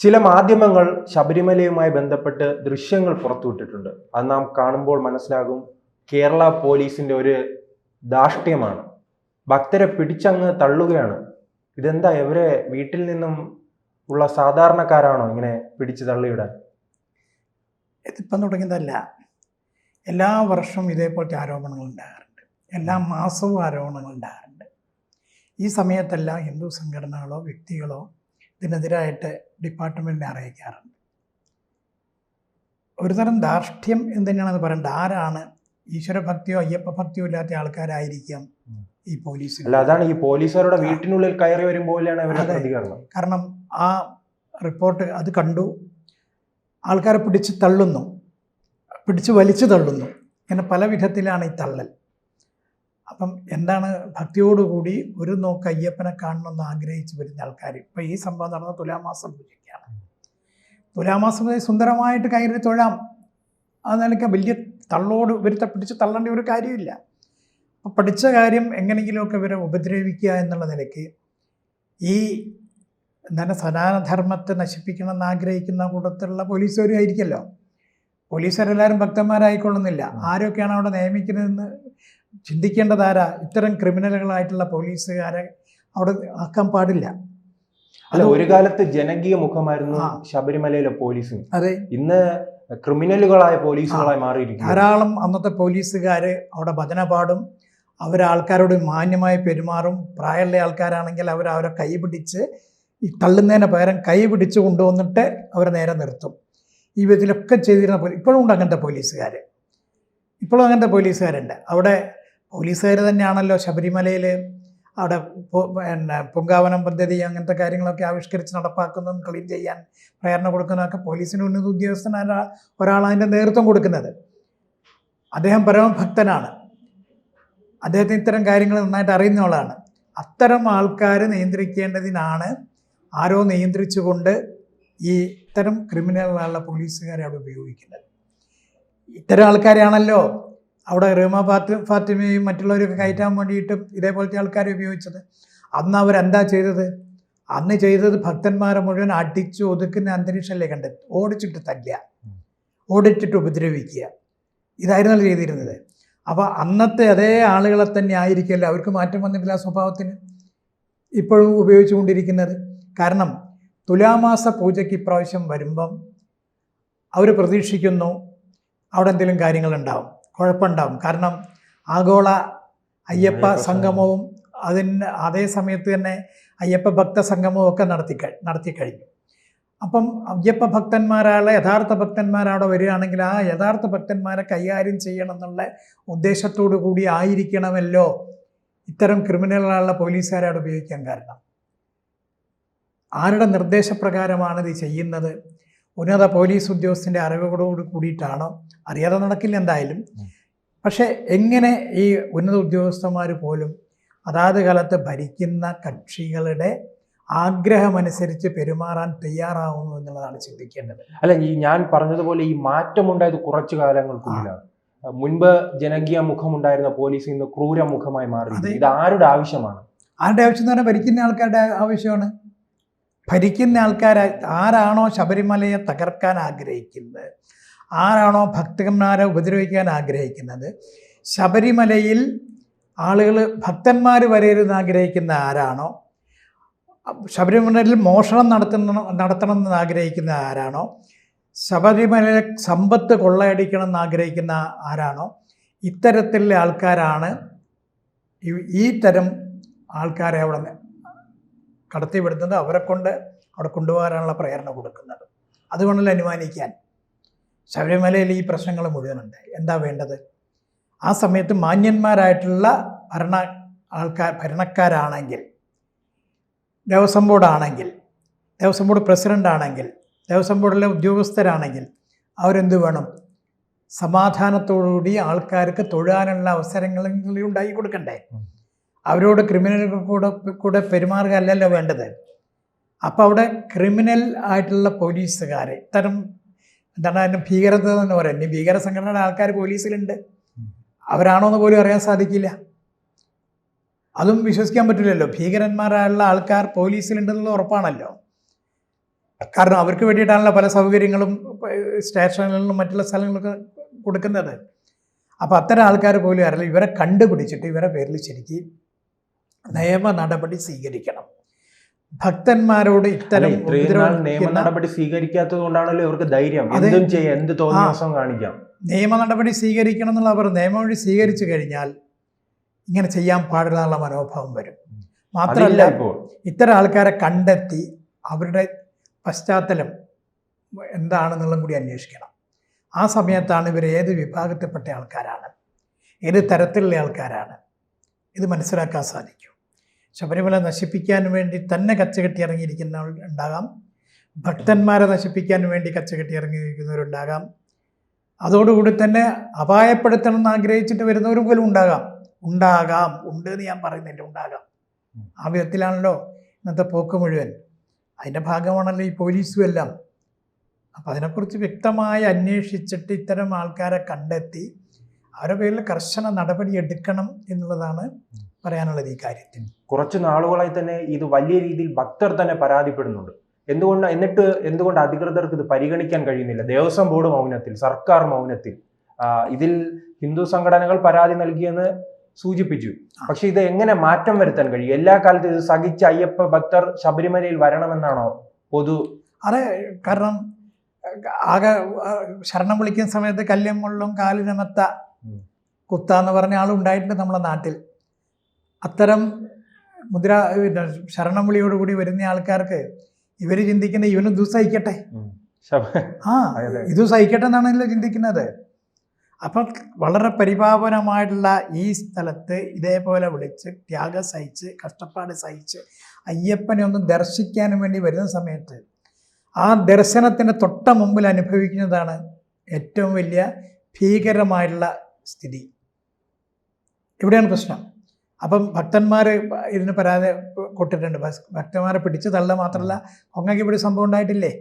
ചില മാധ്യമങ്ങൾ ശബരിമലയുമായി ബന്ധപ്പെട്ട് ദൃശ്യങ്ങൾ പുറത്തുവിട്ടിട്ടുണ്ട്. അത് നാം കാണുമ്പോൾ മനസ്സിലാകും കേരള പോലീസിന്റെ ഒരു ധാർഷ്ട്യമാണ്. ഭക്തരെ പിടിച്ചങ്ങ് തള്ളുകയാണ്. ഇതെന്താ, ഇവരെ വീട്ടിൽ നിന്നും ഉള്ള സാധാരണക്കാരാണോ ഇങ്ങനെ പിടിച്ചു തള്ളിയിടാൻ? ഇതിപ്പം തുടങ്ങിയതല്ല. എല്ലാ വർഷവും ഇതേപോലത്തെ ആരോപണങ്ങൾ ഉണ്ടാകാറുണ്ട്. എല്ലാ മാസവും ആരോപണങ്ങൾ ഉണ്ടാകാറുണ്ട്. ഈ സമയത്തെല്ലാം ഹിന്ദു സംഘടനകളോ വ്യക്തികളോ ഇതിനെതിരായിട്ട് ഡിപ്പാർട്ട്മെൻറ്റിനെ അറിയിക്കാറുണ്ട്. ഒരുതരം ധാർഷ്ട്യം എന്ന് തന്നെയാണെന്ന് പറയേണ്ടത്. ആരാണ് ഈശ്വരഭക്തിയോ അയ്യപ്പ ഭക്തിയോ ഇല്ലാത്ത ആൾക്കാരായിരിക്കാം ഈ പോലീസ്? അല്ല, അതാണ് ഈ പോലീസുകാരുടെ വീട്ടിനുള്ളിൽ കയറി വരുമ്പോഴാണ് അവരുടെ പ്രതികരണം. കാരണം ആ റിപ്പോർട്ട് അത് കണ്ടു, ആൾക്കാരെ പിടിച്ച് തള്ളുന്നു, പിടിച്ച് വലിച്ചു തള്ളുന്നു. ഇങ്ങനെ പല വിധത്തിലാണ് ഈ തള്ളൽ. അപ്പം എന്താണ്, ഭക്തിയോടുകൂടി ഒരു നോക്ക് അയ്യപ്പനെ കാണണമെന്ന് ആഗ്രഹിച്ച് വരുന്ന ആൾക്കാർ. ഇപ്പം ഈ സംഭവം നടന്ന തുലാമാസം പൂജയ്ക്കാണ്. തുലാമാസം സുന്ദരമായിട്ട് കയറി തൊഴാം. ആ നിലയ്ക്ക് വലിയ തള്ളോട് ഇവരത്തെ പിടിച്ച് തള്ളേണ്ട ഒരു കാര്യമില്ല. അപ്പം പഠിച്ച കാര്യം എങ്ങനെയെങ്കിലുമൊക്കെ ഇവരെ ഉപദ്രവിക്കുക എന്നുള്ള നിലയ്ക്ക് ഈ എന്താണ് സനാതനധർമ്മത്തെ നശിപ്പിക്കണമെന്ന് ആഗ്രഹിക്കുന്ന കൂട്ടത്തിലുള്ള പോലീസുകാരും ആയിരിക്കുമല്ലോ. പോലീസുകാരെല്ലാവരും ഭക്തന്മാരായിക്കൊള്ളുന്നില്ല. ആരൊക്കെയാണ് അവിടെ നിയമിക്കുന്നതെന്ന് ചിന്തിക്കേണ്ടതാരാ? ഇത്തരം ക്രിമിനലുകളായിട്ടുള്ള പോലീസുകാരെ അവിടെ ആക്കാൻ പാടില്ല. അല്ല, ഒരു കാലത്ത് ജനകീയ മുഖമായിരുന്നു ശബരിമലയിലെ പോലീസ്. അതെ, ഇന്ന് ക്രിമിനലുകളായ പോലീസുകളായി മാറിയിരിക്കുന്നു. ധാരാളം അന്നത്തെ പോലീസുകാർ അവിടെ ഭജന പാടും, ആൾക്കാരോട് മാന്യമായി പെരുമാറും. പ്രായമുള്ള ആൾക്കാരാണെങ്കിൽ അവരെ കൈ പിടിച്ച്, ഈ തള്ളുന്നതിന് പകരം കൈ പിടിച്ച് കൊണ്ടുവന്നിട്ട് അവരെ നേരെ നിർത്തും. ഈ വിധത്തിലൊക്കെ ചെയ്തിരുന്ന ഇപ്പോഴും ഉണ്ട് അങ്ങനത്തെ പോലീസുകാർ. ഇപ്പോഴും അങ്ങനത്തെ പോലീസുകാരുണ്ട്. അവിടെ പോലീസുകാർ തന്നെയാണല്ലോ ശബരിമലയിൽ അവിടെ പൊങ്കാവനം പദ്ധതി അങ്ങനത്തെ കാര്യങ്ങളൊക്കെ ആവിഷ്കരിച്ച് നടപ്പാക്കുന്നതും ക്ലീൻ ചെയ്യാൻ പ്രേരണ കൊടുക്കുന്നതൊക്കെ പോലീസിന് ഉന്നത ഉദ്യോഗസ്ഥനായ ഒരാളാണ് അതിൻ്റെ നേതൃത്വം കൊടുക്കുന്നത്. അദ്ദേഹം പരമഭക്തനാണ്. അദ്ദേഹത്തിന് ഇത്തരം കാര്യങ്ങൾ നന്നായിട്ട് അറിയുന്ന ആളാണ്. അത്തരം ആൾക്കാർ നിയന്ത്രിക്കേണ്ടതിനാണ് ആരോ നിയന്ത്രിച്ചുകൊണ്ട് ഈ ഇത്തരം ക്രിമിനലുകളുള്ള പോലീസുകാരെ അവിടെ ഉപയോഗിക്കുന്നത്. ഇത്തരം ആൾക്കാരെയാണല്ലോ അവിടെ റീമ ഫാത്തിമയും മറ്റുള്ളവരൊക്കെ കയറ്റാൻ വേണ്ടിയിട്ടും ഇതേപോലത്തെ ആൾക്കാരെ ഉപയോഗിച്ചത്. അന്ന് അവരെന്താ ചെയ്തത്? അന്ന് ചെയ്തത് ഭക്തന്മാരെ മുഴുവൻ അടിച്ച് ഒതുക്കുന്ന അന്തരീക്ഷമല്ലേ കണ്ടത്? ഓടിച്ചിട്ട് തല്ലുക, ഓടിച്ചിട്ട് ഉപദ്രവിക്കുക, ഇതായിരുന്നല്ലോ ചെയ്തിരുന്നത്. അപ്പോൾ അന്നത്തെ അതേ ആളുകളെ തന്നെ ആയിരിക്കുമല്ലോ, അവർക്ക് മാറ്റം വന്നിട്ടില്ല സ്വഭാവത്തിന്, ഇപ്പോഴും ഉപയോഗിച്ചുകൊണ്ടിരിക്കുന്നത്. കാരണം തുലാമാസ പൂജയ്ക്ക് ഇപ്രാവശ്യം വരുമ്പം അവർ പ്രതീക്ഷിക്കുന്നു അവിടെ എന്തെങ്കിലും കാര്യങ്ങളുണ്ടാവും, കുഴപ്പമുണ്ടാവും. കാരണം ആഗോള അയ്യപ്പ സംഗമവും അതേ സമയത്ത് തന്നെ അയ്യപ്പ ഭക്ത സംഗമവും ഒക്കെ നടത്തിക്കഴിഞ്ഞു. അപ്പം അയ്യപ്പ ഭക്തന്മാരായുള്ള യഥാർത്ഥ ഭക്തന്മാരവിടെ വരികയാണെങ്കിൽ ആ യഥാർത്ഥ ഭക്തന്മാരെ കൈകാര്യം ചെയ്യണം എന്നുള്ള ഉദ്ദേശത്തോടു കൂടി ആയിരിക്കണമല്ലോ ഇത്തരം ക്രിമിനലുകളുള്ള പോലീസുകാരെ അവിടെ ഉപയോഗിക്കാൻ കാരണം. ആരുടെ നിർദ്ദേശപ്രകാരമാണ് ഇത് ചെയ്യുന്നത്? ഉന്നത പോലീസ് ഉദ്യോഗസ്ഥൻ്റെ അറിവുകളോട് കൂടിയിട്ടാണോ? അറിയാതെ നടക്കില്ല എന്തായാലും. പക്ഷേ എങ്ങനെ ഈ ഉന്നത ഉദ്യോഗസ്ഥന്മാർ പോലും അതാത് കാലത്ത് ഭരിക്കുന്ന കക്ഷികളുടെ ആഗ്രഹമനുസരിച്ച് പെരുമാറാൻ തയ്യാറാവുന്നു എന്നുള്ളതാണ് ചിന്തിക്കേണ്ടത്. അല്ല, ഈ ഞാൻ പറഞ്ഞതുപോലെ ഈ മാറ്റമുണ്ടായത് കുറച്ചു കാലങ്ങൾക്കുള്ളിലാണ്. മുൻപ് ജനകീയ മുഖമുണ്ടായിരുന്ന പോലീസ് ഇന്ന് ക്രൂര മുഖമായി മാറി. ഇത് ആരുടെ ആവശ്യമാണ്? ആരുടെ ആവശ്യം എന്ന് പറഞ്ഞാൽ ഭരിക്കുന്ന ആൾക്കാരുടെ ആവശ്യമാണ്. ഭരിക്കുന്ന ആൾക്കാർ ആരാണോ ശബരിമലയെ തകർക്കാൻ ആഗ്രഹിക്കുന്നത്, ആരാണോ ഭക്തന്മാരെ ഉപദ്രവിക്കാൻ ആഗ്രഹിക്കുന്നത്, ശബരിമലയിൽ ആളുകൾ ഭക്തന്മാർ വരരുതെന്ന് ആഗ്രഹിക്കുന്ന ആരാണോ, ശബരിമലയിൽ മോഷണം നടത്തണമെന്ന് ആഗ്രഹിക്കുന്ന ആരാണോ, ശബരിമലയിലെ സമ്പത്ത് കൊള്ളയടിക്കണം എന്ന് ആഗ്രഹിക്കുന്ന ആരാണോ, ഇത്തരത്തിലുള്ള ആൾക്കാരാണ് ഈ തരം ആൾക്കാരെ അവിടെ കടത്തിവിടുന്നത്, അവരെ കൊണ്ട് അവിടെ കൊണ്ടുപോകാനുള്ള പ്രേരണ കൊടുക്കുന്നത്. അതുകൊണ്ടല്ല അനുമാനിക്കാൻ ശബരിമലയിൽ ഈ പ്രശ്നങ്ങൾ മുഴുവനുണ്ട്. എന്താ വേണ്ടത്? ആ സമയത്ത് മാന്യന്മാരായിട്ടുള്ള ഭരണക്കാരാണെങ്കിൽ, ദേവസ്വം ബോർഡാണെങ്കിൽ, ദേവസ്വം ബോർഡ് പ്രസിഡൻ്റ് ആണെങ്കിൽ, ദേവസ്വം ബോർഡിലെ ഉദ്യോഗസ്ഥരാണെങ്കിൽ അവരെന്ത് വേണം? സമാധാനത്തോടുകൂടി ആൾക്കാർക്ക് തൊഴാനുള്ള അവസരങ്ങൾ ഉണ്ടാക്കി കൊടുക്കണ്ടേ? അവരോട് ക്രിമിനലുകൾ കൂടെ പെരുമാറുകയല്ലല്ലോ വേണ്ടത്. അപ്പോൾ അവിടെ ക്രിമിനൽ ആയിട്ടുള്ള പോലീസുകാരെ ഇത്തരം എന്താണ് അതിന് ഭീകരത എന്ന് പറയാം. ഇനി ഭീകര സംഘടനയുടെ ആൾക്കാർ പോലീസിലുണ്ട്, അവരാണോ എന്ന് പോലും അറിയാൻ സാധിക്കില്ല. അതും വിശ്വസിക്കാൻ പറ്റില്ലല്ലോ. ഭീകരന്മാരായുള്ള ആൾക്കാർ പോലീസിലുണ്ടെന്നുള്ള ഉറപ്പാണല്ലോ. കാരണം അവർക്ക് വേണ്ടിയിട്ടാണല്ലോ പല സൗകര്യങ്ങളും സ്റ്റേഷനുകളിലും മറ്റുള്ള സ്ഥലങ്ങളൊക്കെ കൊടുക്കുന്നത്. അപ്പോൾ അത്തരം ആൾക്കാർ പോലും അറിയില്ല. ഇവരെ കണ്ടുപിടിച്ചിട്ട് ഇവരെ പേരിൽ ശരിക്കും നിയമ നടപടി സ്വീകരിക്കണം. ഭക്തന്മാരോട് ഇത്തരം ഇത്രയും നാൾ നിയമ നടപടി സ്വീകരിക്കാത്തത് കൊണ്ടാണല്ലോ ഇവർക്ക് ധൈര്യം, എന്തും ചെയ്യാം, എന്ത് തോന്നിയ കാണിക്കാം. നിയമ നടപടി സ്വീകരിക്കണം എന്നുള്ള അവർ നിയമവഴി സ്വീകരിച്ചു കഴിഞ്ഞാൽ ഇങ്ങനെ ചെയ്യാൻ പാടില്ല എന്നുള്ള മനോഭാവം വരും. മാത്രമല്ല ഇത്തരം ആൾക്കാരെ കണ്ടെത്തി അവരുടെ പശ്ചാത്തലം എന്താണെന്നുള്ളതും കൂടി അന്വേഷിക്കണം. ആ സമയത്താണ് ഇവർ ഏത് വിഭാഗത്തിൽപ്പെട്ട ആൾക്കാരാണ്, ഏത് തരത്തിലുള്ള ആൾക്കാരാണ്, ഇത് മനസ്സിലാക്കാൻ സാധിക്കും. ശബരിമല നശിപ്പിക്കാൻ വേണ്ടി തന്നെ കച്ചകെട്ടി ഇറങ്ങിയിരിക്കുന്നവരുണ്ടാകാം, ഭക്തന്മാരെ നശിപ്പിക്കാൻ വേണ്ടി കച്ചകെട്ടി ഇറങ്ങിയിരിക്കുന്നവരുണ്ടാകാം, അതോടുകൂടി തന്നെ അപായപ്പെടുത്തണം എന്ന് ആഗ്രഹിച്ചിട്ട് വരുന്നവരും പോലും ഉണ്ടാകാം. ഉണ്ട് എന്ന് ഞാൻ പറയുന്നില്ല, ഉണ്ടാകാം. ആ വിധത്തിലാണല്ലോ ഇന്നത്തെ പോക്ക് മുഴുവൻ. അതിൻ്റെ ഭാഗമാണല്ലോ ഈ പോലീസും എല്ലാം. അപ്പം അതിനെക്കുറിച്ച് വ്യക്തമായി അന്വേഷിച്ചിട്ട് ഇത്തരം ആൾക്കാരെ കണ്ടെത്തി അവരുടെ പേരിൽ കർശന നടപടി എടുക്കണം എന്നുള്ളതാണ് പറയാനുള്ളത് ഈ കാര്യത്തിൽ. കുറച്ച് നാളുകളായി തന്നെ ഇത് വലിയ രീതിയിൽ ഭക്തർ തന്നെ പരാതിപ്പെടുന്നുണ്ട്. എന്തുകൊണ്ട് അധികൃതർക്ക് ഇത് പരിഗണിക്കാൻ കഴിയുന്നില്ല? ദേവസ്വം ബോർഡ് മൗനത്തിൽ, സർക്കാർ മൗനത്തിൽ. ഇതിൽ ഹിന്ദു സംഘടനകൾ പരാതി നൽകിയെന്ന് സൂചിപ്പിച്ചു. പക്ഷെ ഇത് എങ്ങനെ മാറ്റം വരുത്താൻ കഴിയും? എല്ലാ കാലത്തും ഇത് സഹിച്ച അയ്യപ്പ ഭക്തർ ശബരിമലയിൽ വരണമെന്നാണോ പൊതു? അതെ, കാരണം ആകെ ശരണം വിളിക്കുന്ന സമയത്ത് കല്യം മുള്ളും കാലിനമത്ത കുത്താന്ന് പറഞ്ഞ ആളുണ്ടായിട്ടുണ്ട് നമ്മുടെ നാട്ടിൽ. അത്തരം ശരണം വിളിയോടുകൂടി വരുന്ന ആൾക്കാർക്ക് ഇവർ ചിന്തിക്കുന്നത് ഇവനും ഇത് സഹിക്കട്ടെ, ഇത് സഹിക്കട്ടെ എന്നാണല്ലോ ചിന്തിക്കുന്നത്. അപ്പം വളരെ പരിപാവനമായിട്ടുള്ള ഈ സ്ഥലത്ത് ഇതേപോലെ വിളിച്ച് ത്യാഗം സഹിച്ച് കഷ്ടപ്പാട് സഹിച്ച് അയ്യപ്പനെ ഒന്ന് ദർശിക്കാനും വേണ്ടി വരുന്ന സമയത്ത് ആ ദർശനത്തിന് തൊട്ട മുമ്പിൽ അനുഭവിക്കുന്നതാണ് ഏറ്റവും വലിയ ഭീകരമായിട്ടുള്ള സ്ഥിതി. ഇവിടെയാണ് പ്രശ്നം. അപ്പം ഭക്തന്മാർ ഇതിന് പരാതി കൊട്ടിട്ടുണ്ട്. ഭക്തന്മാരെ പിടിച്ച് തള്ള മാത്രമല്ല, കൊങ്ങയ്ക്ക് ഇവിടെ സംഭവം ഉണ്ടായിട്ടില്ലേ,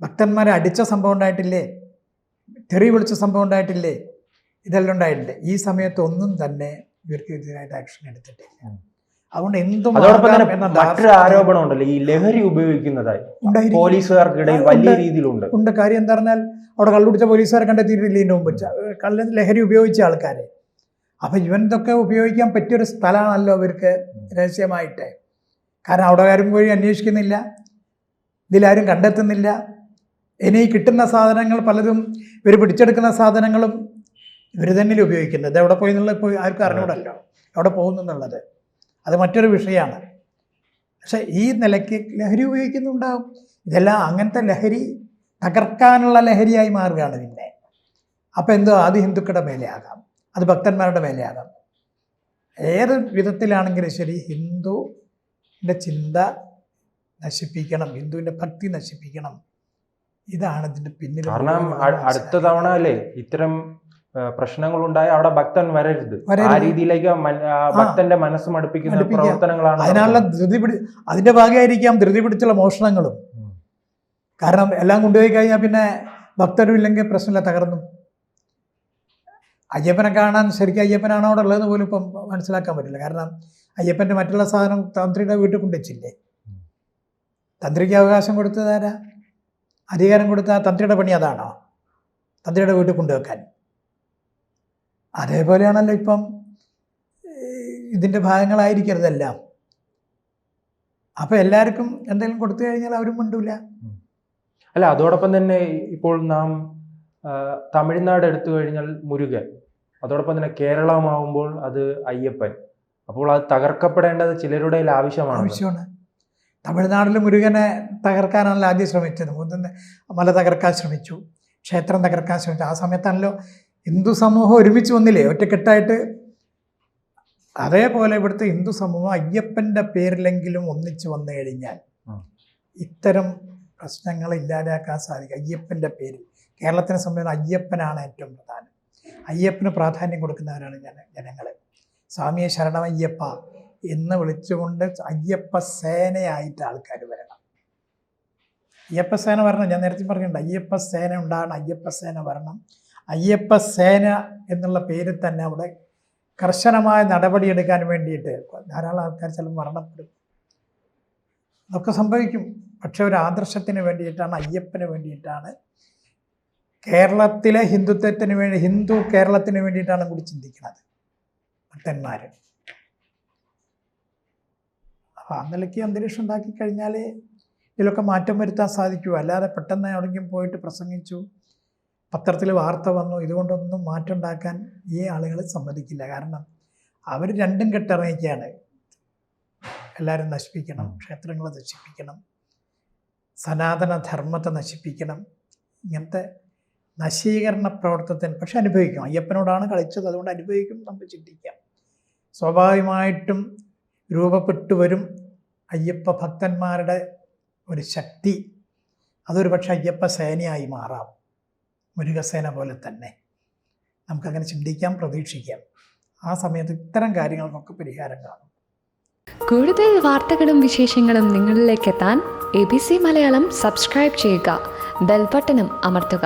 ഭക്തന്മാരെ അടിച്ച സംഭവം ഉണ്ടായിട്ടില്ലേ, തെറി വിളിച്ച സംഭവം ഉണ്ടായിട്ടില്ലേ, ഇതെല്ലാം ഉണ്ടായിട്ടുണ്ട്. ഈ സമയത്ത് ഒന്നും തന്നെ ഇവർക്ക് ഇതിനായിട്ട് ആക്ഷൻ എടുത്തിട്ടില്ല. അതുകൊണ്ട് എന്തും മറ്റൊരു ആരോപണം ഉണ്ടല്ലോ, ഈ ലഹരി ഉപയോഗിക്കുന്നതായി പോലീസുകാർക്കിടയിൽ വലിയ രീതിയിലുണ്ട്. കാര്യം എന്താ പറഞ്ഞാൽ അവിടെ കള്ളുപിടിച്ച പോലീസുകാരെ കണ്ടെത്തിയിട്ടില്ല ഇതിന് മുമ്പ് ലഹരി ഉപയോഗിച്ച ആൾക്കാരെ. അപ്പം ഇവൻതൊക്കെ ഉപയോഗിക്കാൻ പറ്റിയൊരു സ്ഥലമാണല്ലോ അവർക്ക് രഹസ്യമായിട്ട്. കാരണം അവിടെ ആരും പോയി അന്വേഷിക്കുന്നില്ല, ഇതിലാരും കണ്ടെത്തുന്നില്ല. ഇനി കിട്ടുന്ന സാധനങ്ങൾ പലതും ഇവർ പിടിച്ചെടുക്കുന്ന സാധനങ്ങളും ഇവർ തന്നെ ഉപയോഗിക്കുന്നത്. എവിടെ പോയി എന്നുള്ളത് ഇപ്പോൾ ആർക്കും അറിഞ്ഞൂടല്ലോ, എവിടെ പോകുന്നു എന്നുള്ളത്. അത് മറ്റൊരു വിഷയമാണ്. പക്ഷെ ഈ നിലയ്ക്ക് ലഹരി ഉപയോഗിക്കുന്നുണ്ടാകും. ഇതെല്ലാം അങ്ങനത്തെ ലഹരി തകർക്കാനുള്ള ലഹരിയായി മാറുകയാണ് പിന്നെ. അപ്പം എന്തോ അത് ഹിന്ദുക്കളുടെ മേലെയാകാം, അത് ഭക്തന്മാരുടെ മേലെയാകാം. ഏത് വിധത്തിലാണെങ്കിലും ശരി ഹിന്ദുവിൻ്റെ ചിന്ത നശിപ്പിക്കണം, ഹിന്ദുവിൻ്റെ ഭക്തി നശിപ്പിക്കണം. ഇതാണ് ഇതിൻ്റെ പിന്നിൽ. കാരണം അടുത്ത തവണ അല്ലേ ഇത്തരം പ്രശ്നങ്ങളുണ്ടായ അവിടെ ഭക്തൻ വരരുത്, ആ രീതിയിലേക്ക് ഭക്തന്റെ മനസ്സ് മടുപ്പിക്കുന്ന പ്രവർത്തനങ്ങളാണ്. അതിനുള്ള അതിന്റെ ഭാഗമായിരിക്കാം ധൃതി പിടിച്ചുള്ള മോഷണങ്ങളും. കാരണം എല്ലാം കൊണ്ടുപോയി കഴിഞ്ഞാൽ പിന്നെ ഭക്തരും ഇല്ലെങ്കിൽ പ്രശ്നമില്ല, തകർന്നു. അയ്യപ്പനെ കാണാൻ ശരിക്കും അയ്യപ്പനാണോ അവിടെ ഉള്ളതെന്ന് പോലും ഇപ്പം മനസ്സിലാക്കാൻ പറ്റില്ല. കാരണം അയ്യപ്പൻ്റെ മറ്റുള്ള സാധനം തന്ത്രിയുടെ വീട്ടിൽ കൊണ്ടുവച്ചില്ലേ. തന്ത്രിക്ക് അവകാശം കൊടുത്തതാരാ? അധികാരം കൊടുത്ത തന്ത്രിയുടെ പണി അതാണോ? തന്ത്രിയുടെ വീട്ടിൽ കൊണ്ടുവെക്കാൻ. അതേപോലെയാണല്ലോ ഇപ്പം ഇതിൻ്റെ ഭാഗങ്ങളായിരിക്കരുതെല്ലാം. അപ്പം എല്ലാവർക്കും എന്തെങ്കിലും കൊടുത്തു കഴിഞ്ഞാൽ അവരും മിണ്ടൂല. അല്ല, അതോടൊപ്പം തന്നെ ഇപ്പോൾ നാം തമിഴ്നാട് എടുത്തു കഴിഞ്ഞാൽ മുരുകൻ, അതോടൊപ്പം തന്നെ കേരളമാവുമ്പോൾ അത് അയ്യപ്പൻ. അപ്പോൾ അത് തകർക്കപ്പെടേണ്ടത് ചിലരുടെ ആവശ്യമാണ്. തമിഴ്നാട്ടിൽ മുരുകനെ തകർക്കാനാണല്ലോ ആദ്യം ശ്രമിച്ചത്. മല തകർക്കാൻ ശ്രമിച്ചു, ക്ഷേത്രം തകർക്കാൻ ശ്രമിച്ചു. ആ സമയത്താണല്ലോ ഹിന്ദു സമൂഹം ഒരുമിച്ച് വന്നില്ലേ, ഒറ്റക്കെട്ടായിട്ട്. അതേപോലെ ഇവിടുത്തെ ഹിന്ദു സമൂഹം അയ്യപ്പൻ്റെ പേരിലെങ്കിലും ഒന്നിച്ച് വന്നു കഴിഞ്ഞാൽ ഇത്തരം പ്രശ്നങ്ങൾ ഇല്ലാതാക്കാൻ സാധിക്കും. അയ്യപ്പൻ്റെ പേരിൽ കേരളത്തിനെ സംബന്ധിച്ച് അയ്യപ്പനാണ് ഏറ്റവും പ്രധാനം. അയ്യപ്പന് പ്രാധാന്യം കൊടുക്കുന്നവരാണ് ജനങ്ങൾ. സ്വാമിയെ ശരണമയ്യപ്പ എന്ന് വിളിച്ചുകൊണ്ട് അയ്യപ്പ സേനയായിട്ട് ആൾക്കാർ വരണം. അയ്യപ്പ സേന വരണം. ഞാൻ നേരത്തെ പറഞ്ഞിട്ടുണ്ട്, അയ്യപ്പ സേന ഉണ്ടാകണം, അയ്യപ്പ സേന വരണം. അയ്യപ്പ സേന എന്നുള്ള പേരിൽ തന്നെ അവിടെ കർശനമായ നടപടിയെടുക്കാൻ വേണ്ടിയിട്ട് ധാരാളം ആൾക്കാർ ചിലപ്പോൾ മരണപ്പെടും. അതൊക്കെ സംഭവിക്കും. പക്ഷെ ഒരു ആദർശത്തിന് വേണ്ടിയിട്ടാണ്, അയ്യപ്പന് വേണ്ടിയിട്ടാണ്, കേരളത്തിലെ ഹിന്ദുത്വത്തിന് വേണ്ടി, ഹിന്ദു കേരളത്തിന് വേണ്ടിയിട്ടാണ് കൂടി ചിന്തിക്കുന്നത് ഭക്തന്മാർ. അപ്പോൾ ആ നിലയ്ക്ക് അന്തരീക്ഷം ഉണ്ടാക്കി കഴിഞ്ഞാൽ ഇതിലൊക്കെ മാറ്റം വരുത്താൻ സാധിക്കൂ. അല്ലാതെ പെട്ടെന്ന് എവിടെയെങ്കിലും പോയിട്ട് പ്രസംഗിച്ചു, പത്രത്തിൽ വാർത്ത വന്നു, ഇതുകൊണ്ടൊന്നും മാറ്റം ഉണ്ടാക്കാൻ ഈ ആളുകൾ സമ്മതിക്കില്ല. കാരണം അവർ രണ്ടും കെട്ടിറങ്ങിക്കുകയാണ്. എല്ലാവരും നശിപ്പിക്കണം, ക്ഷേത്രങ്ങളെ നശിപ്പിക്കണം, സനാതന ധർമ്മത്തെ നശിപ്പിക്കണം, ഇങ്ങനത്തെ നശീകരണ പ്രവർത്തനത്തിന് പക്ഷെ അനുഭവിക്കും. അയ്യപ്പനോടാണ് കളിച്ചത്, അതുകൊണ്ട് അനുഭവിക്കും. നമുക്ക് ചിന്തിക്കാം. സ്വാഭാവികമായിട്ടും രൂപപ്പെട്ടു വരും അയ്യപ്പ ഭക്തന്മാരുടെ ഒരു ശക്തി. അതൊരു പക്ഷെ അയ്യപ്പ സേനയായി മാറാം, മുരുകസേന പോലെ തന്നെ. നമുക്കങ്ങനെ ചിന്തിക്കാം, പ്രതീക്ഷിക്കാം. ആ സമയത്ത് ഇത്തരം കാര്യങ്ങൾക്കൊക്കെ പരിഹാരം കാണും. കൂടുതൽ വാർത്തകളും വിശേഷങ്ങളും നിങ്ങളിലേക്ക് എത്താൻ ABC മലയാളം സബ്സ്ക്രൈബ് ചെയ്യുക, ബെൽ ബട്ടണും അമർത്തുക.